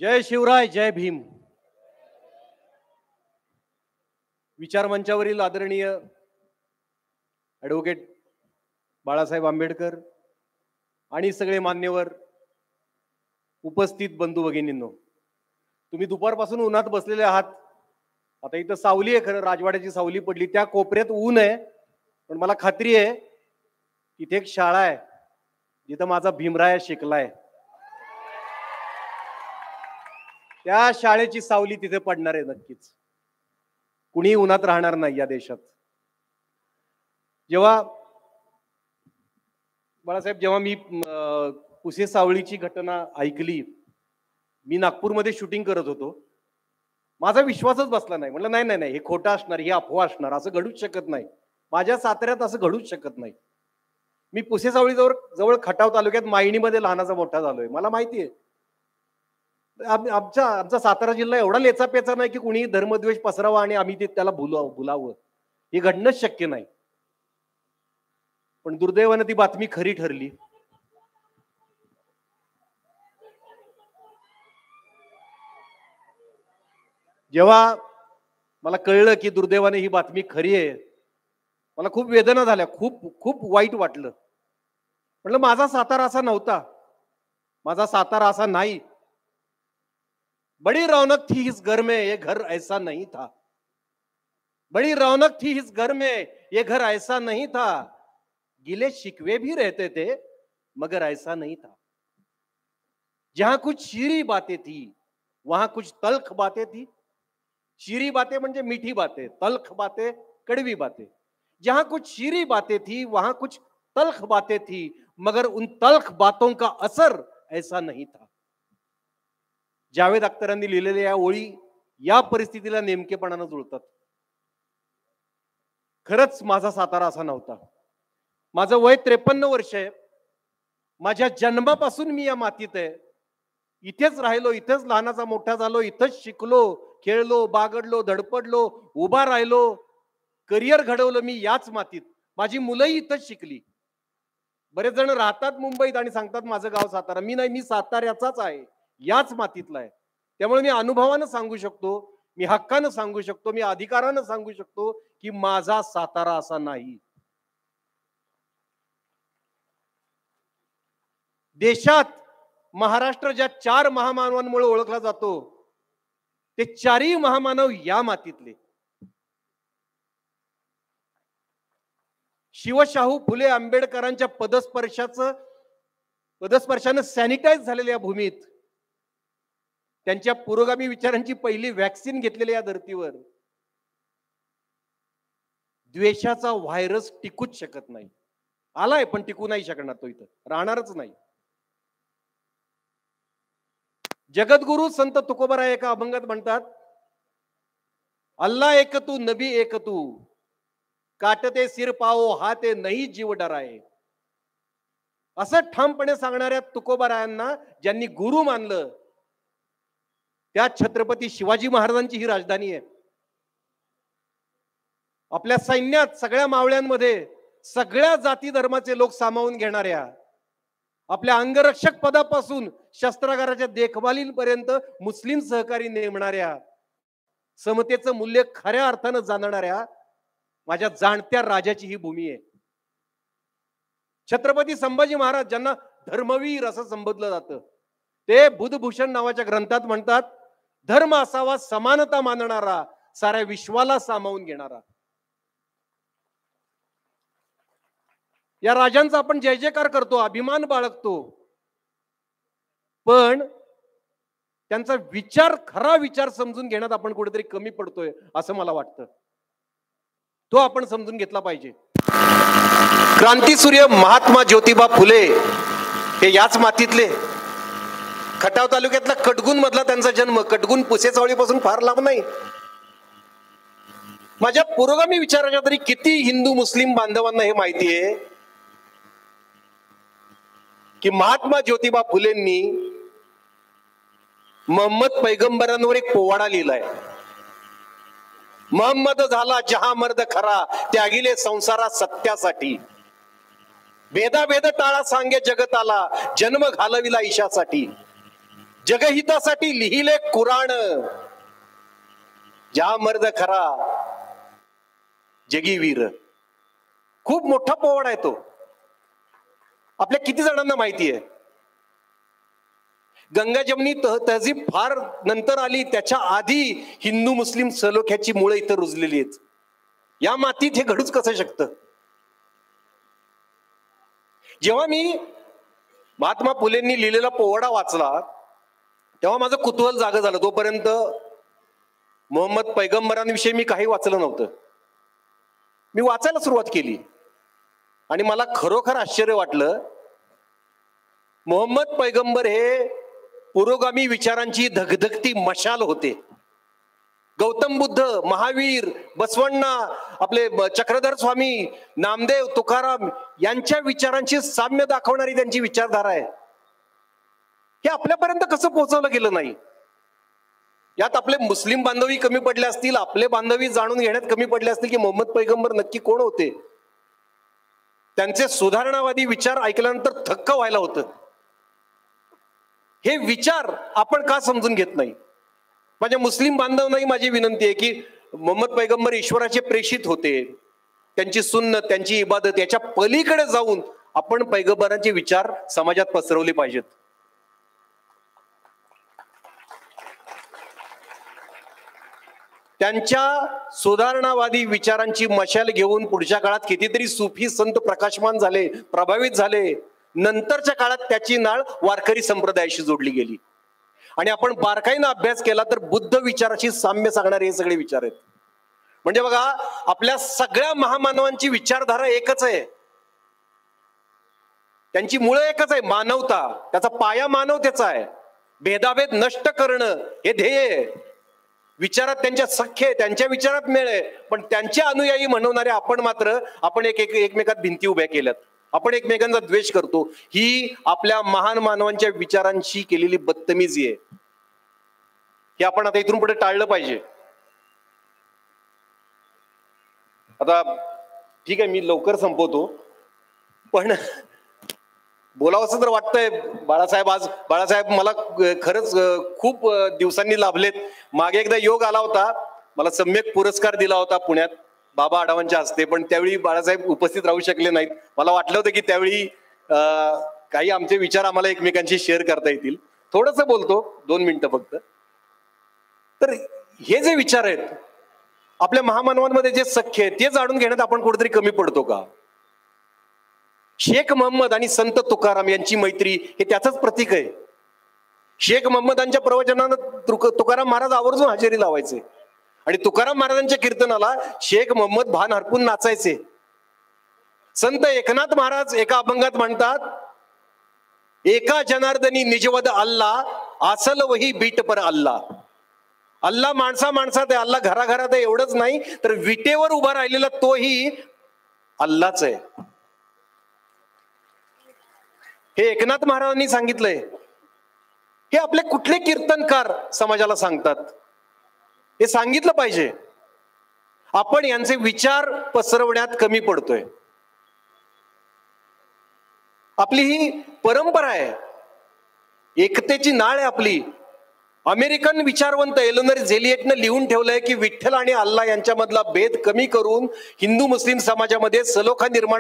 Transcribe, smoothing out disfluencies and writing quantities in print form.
जय शिवराय, जय भीम. विचार मंचावरील आदरणीय ॲडव्होकेट बाळासाहेब आंबेडकर आणि सगळे मान्यवर, उपस्थित बंधू भगिनींनो, तुम्ही दुपारपासून उन्हात बसलेले आहात. आता इथं सावली आहे, खरं राजवाड्याची सावली पडली, त्या कोपऱ्यात ऊन आहे, पण मला खात्री आहे तिथे एक शाळा आहे जिथं माझा भीमराया शिकलाय. त्या शाळेची सावली तिथे पडणार आहे नक्कीच. कुणी उन्हात राहणार नाही या देशात. जेव्हा बाळासाहेब, जेव्हा मी पुसे सावळीची घटना ऐकली, मी नागपूरमध्ये शूटिंग करत होतो, माझा विश्वासच बसला नाही. म्हटलं नाही नाही नाही, हे खोटं असणार, हे अफवा असणार, असं घडूच शकत नाही. माझ्या साताऱ्यात असं घडूच शकत नाही. मी पुसे सावळी जवळ खटाव तालुक्यात मायणीमध्ये लहानाचा मोठा झालोय. मला माहिती आहे आमचा सातारा जिल्हा एवढा लेचापेचा नाही की कुणी धर्मद्वेष पसरावा आणि आम्ही त्याला भुलावं. हे घडणंच शक्य नाही. पण दुर्दैवानं ती बातमी खरी ठरली. जेव्हा मला कळलं की दुर्दैवाने ही बातमी खरी आहे, मला खूप वेदना झाल्या, खूप खूप वाईट वाटलं. म्हटलं माझा सातारा असा नव्हता, माझा सातारा असा नाही. बड़ी रौनक थी इस घर में, ये घर ऐसा नहीं था. बड़ी रौनक थी इस घर में, ये घर ऐसा नहीं था. गिले शिकवे भी रहते थे मगर ऐसा नहीं था. जहां कुछ शीरी बातें थी वहां कुछ तल्ख बातें थी. शीरी बातें म्हणजे मीठी बातें, तल्ख बातें कड़वी बातें. जहां कुछ शीरी बातें थी वहां कुछ तल्ख बातें थी, मगर उन तल्ख बातों का असर ऐसा नहीं था. जावेद अख्तरांनी लिहिलेल्या या ओळी या परिस्थितीला नेमकेपणानं जुळतात. खरंच माझा सातारा असा नव्हता. माझं वय 53 वर्ष आहे. माझ्या जन्मापासून मी या मातीत आहे. इथेच राहिलो, इथेच लहानाचा मोठा झालो, इथंच शिकलो, खेळलो, बागडलो, धडपडलो, उभा राहिलो, करिअर घडवलं मी याच मातीत. माझी मुलंही इथंच शिकली. बरेच जण राहतात मुंबईत आणि सांगतात माझं गाव सातारा. मी नाही, मी साताऱ्याचाच आहे, याच मातीतला आहे. त्यामुळे मी अनुभवानं सांगू शकतो, मी हक्कानं सांगू शकतो, मी अधिकारानं सांगू शकतो की माझा सातारा असा नाही. देशात महाराष्ट्र ज्या 4 महामानवांमुळे ओळखला जातो, ते 4ही महामानव या मातीतले. शिवशाहू फुले आंबेडकरांच्या पदस्पर्शानं सॅनिटाईज झालेल्या या भूमीत, त्यांच्या पुरोगामी विचारांची पहिली वॅक्सिन घेतलेल्या या धर्तीवर द्वेषाचा व्हायरस टिकूच शकत नाही. आलाय पण टिकू नाही शकणार, तो इथं राहणारच नाही. जगद्गुरु संत तुकोबाराय एका अभंगात म्हणतात, अल्लाह एक तू नबी एक तू, काटते सिर पाओ हाते नाही जीव डराय. असं ठामपणे सांगणाऱ्या तुकोबारायांना ज्यांनी गुरु मानलं, त्या छत्रपती शिवाजी महाराजांची ही राजधानी आहे. आपल्या सैन्यात सगळ्या मावळ्यांमध्ये सगळ्या जाती धर्माचे लोक सामावून घेणाऱ्या, आपल्या अंगरक्षक पदापासून शस्त्रागाराच्या देखभालीपर्यंत मुस्लिम सहकारी नेमणाऱ्या, समतेचं मूल्य खऱ्या अर्थानं जाणणाऱ्या माझ्या जाणत्या राजाची ही भूमी आहे. छत्रपती संभाजी महाराज, ज्यांना धर्मवीर असं संबोधलं जातं, ते बुधभूषण नावाच्या ग्रंथात म्हणतात, धर्म असावा समानता मानणारा, साऱ्या विश्वाला सामावून घेणारा. या राजांचा आपण जय जयकार करतो, अभिमान बाळगतो, पण त्यांचा विचार, खरा विचार समजून घेण्यात आपण कुठेतरी कमी पडतोय असं मला वाटतं. तो आपण समजून घेतला पाहिजे. क्रांतीसूर्य महात्मा ज्योतिबा फुले हे याच मातीतले. खटाव तालुक्यातला कटगुण मधला त्यांचा जन्म. कटगुण पुसे सावळीपासून फार लांब नाही. माझ्या पुरोगामी विचाराच्या तरी किती हिंदू मुस्लिम बांधवांना हे माहिती आहे की महात्मा ज्योतिबा फुलेंनी मोहम्मद पैगंबरांवर एक पोवाडा लिहिलाय. मोहम्मद झाला जहा मर्द खरा, त्यागिले संसारा सत्यासाठी. भेदा भेद टाळा सांगे जगताला, जन्म घालविला ईशासाठी. जगहितासाठी लिहिले कुराण, ज्या मर्द खरा जगी वीर. खूप मोठा पोवाडा आहे तो. आपल्या किती जणांना माहिती आहे? गंगा जमनी तहजीब फार नंतर आली, त्याच्या आधी हिंदू मुस्लिम सलोख्याची मुळे इथं रुजलेली आहेत. या मातीत हे घडूच कसं शकतं? जेव्हा मी महात्मा फुलेंनी लिहिलेला पोवाडा वाचला तेव्हा माझं कुतूहल जागं झालं. तोपर्यंत मोहम्मद पैगंबरांविषयी मी काही वाचलं नव्हतं. मी वाचायला सुरुवात केली आणि मला खरोखर आश्चर्य वाटलं. मोहम्मद पैगंबर हे पुरोगामी विचारांची धगधगती मशाल होते. गौतम बुद्ध, महावीर, बसवण्णा, आपले चक्रधर स्वामी, नामदेव, तुकाराम यांच्या विचारांची साम्य दाखवणारी त्यांची विचारधारा आहे. हे आपल्यापर्यंत कसं पोहोचवलं गेलं नाही? यात आपले मुस्लिम बांधवी कमी पडले असतील, आपले बांधवी जाणून घेण्यात कमी पडले असतील की मोहम्मद पैगंबर नक्की कोण होते. त्यांचे सुधारणावादी विचार ऐकल्यानंतर थक्क व्हायला होतं. हे विचार आपण का समजून घेत नाही? माझ्या मुस्लिम बांधवांनाही माझी विनंती आहे की मोहम्मद पैगंबर ईश्वराचे प्रेषित होते. त्यांची सुन्नत, त्यांची इबादत याच्या पलीकडे जाऊन आपण पैगंबरांचे विचार समाजात पसरवले पाहिजेत. त्यांच्या सुधारणावादी विचारांची मशाल घेऊन पुढच्या काळात कितीतरी सुफी संत प्रकाशमान झाले, प्रभावित झाले. नंतरच्या काळात त्याची नाळ वारकरी संप्रदायाशी जोडली गेली. आणि आपण बारकाईनं अभ्यास केला तर बुद्ध विचाराशी साम्य सांगणारे हे सगळे विचार आहेत. म्हणजे बघा, आपल्या सगळ्या महामानवांची विचारधारा एकच आहे. त्यांची मुळं एकच आहे, मानवता. त्याचा पाया मानवतेचा आहे. भेदाभेद नष्ट करणं हे ध्येय आहे. विचारात त्यांच्या सख्य, त्यांच्या विचारात मेळ आहे. पण त्यांचे अनुयायी म्हणवणारे आपण एकमेकात भिंती उभ्या केल्यात. आपण एकमेकांचा द्वेष करतो. ही आपल्या महान मानवांच्या विचारांशी केलेली बदतमीजी आहे. हे आपण आता इथून पुढे टाळलं पाहिजे. आता ठीक आहे, मी लवकर संपवतो, पण बोलावंसं तर वाटतंय. बाळासाहेब मला खरंच खूप दिवसांनी लाभलेत. मागे एकदा योग आला होता, मला सम्यक पुरस्कार दिला होता पुण्यात बाबा आढावांच्या हस्ते, पण त्यावेळी बाळासाहेब उपस्थित राहू शकले नाहीत. मला वाटलं होतं की त्यावेळी काही आमचे विचार आम्हाला एकमेकांशी शेअर करता येतील. थोडंसं बोलतो, 2 मिनिटं फक्त. तर हे जे विचार आहेत आपल्या महामानवांमध्ये जे सख्य आहेत ते जाणून घेण्यात आपण कुठेतरी कमी पडतो का? शेख मोहम्मद आणि संत तुकाराम यांची मैत्री हे त्याचंच प्रतीक आहे. शेख मोहम्मदांच्या प्रवचनानं तुकाराम महाराज आवर्जून हजेरी लावायचे आणि तुकाराम महाराजांच्या कीर्तनाला शेख मोहम्मद भान हरपून नाचायचे. संत एकनाथ महाराज एका अभंगात म्हणतात, एका जनार्दनी निजवद अल्ला, आसल वही बीट पर अल्ला. अल्ला माणसात आहे, अल्ला घराघरात आहे. एवढंच नाही तर विटेवर उभा राहिलेला तोही अल्लाच आहे. हे एकनाथ महाराजांनी सांगितलंय. हे आपले कुठले कीर्तनकार समाजाला सांगतात? हे सांगितलं पाहिजे. आपण यांचे विचार पसरवण्यात कमी पडतोय. आपली ही परंपरा आहे, एकतेची नाळ आहे आपली. अमेरिकन विचारवंत एलेनोर झेलियटनं लिहून ठेवलंय की विठ्ठल आणि अल्लाह यांच्यामधला भेद कमी करून हिंदू मुस्लिम समाजामध्ये सलोखा निर्माण